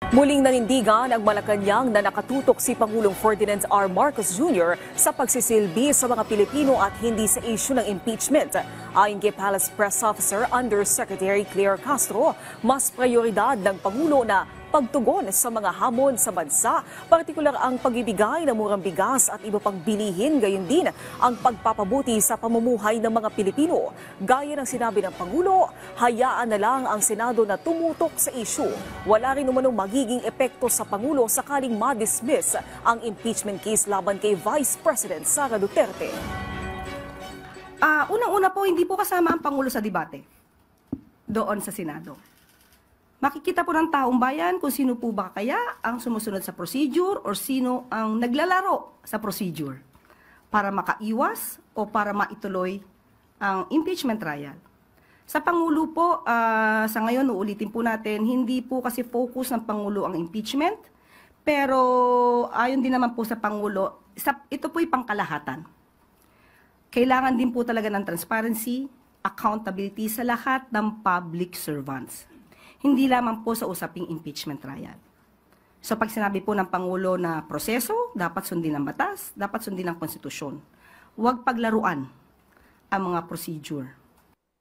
Muling nanindigan ang Malacanang na nakatutok si Pangulong Ferdinand R. Marcos Jr. sa pagsisilbi sa mga Pilipino at hindi sa issue ng impeachment. Ayon kay Palace Press Officer Undersecretary Claire Castro, mas prioridad ng Pangulo na pagtugon sa mga hamon sa bansa, partikular ang pagbibigay ng murang bigas at iba pang bilihin, gayon din ang pagpapabuti sa pamumuhay ng mga Pilipino. Gaya ng sinabi ng Pangulo, hayaan na lang ang Senado na tumutok sa issue. Wala rin umanong magiging epekto sa Pangulo sakaling ma-dismiss ang impeachment case laban kay Vice President Sara Duterte. Unang-una po, hindi po kasama ang Pangulo sa debate doon sa Senado. Makikita po ng taong bayan kung sino po ba kaya ang sumusunod sa procedure or sino ang naglalaro sa procedure para makaiwas o para maituloy ang impeachment trial. Sa Pangulo po, sa ngayon, uulitin po natin, hindi po kasi focus ng Pangulo ang impeachment, pero ayon din naman po sa Pangulo, ito po'y pangkalahatan. Kailangan din po talaga ng transparency, accountability sa lahat ng public servants. Hindi lamang po sa usaping impeachment trial. So pag sinabi po ng Pangulo na proseso, dapat sundin ang batas, dapat sundin ang konstitusyon. Huwag paglaruan ang mga procedure.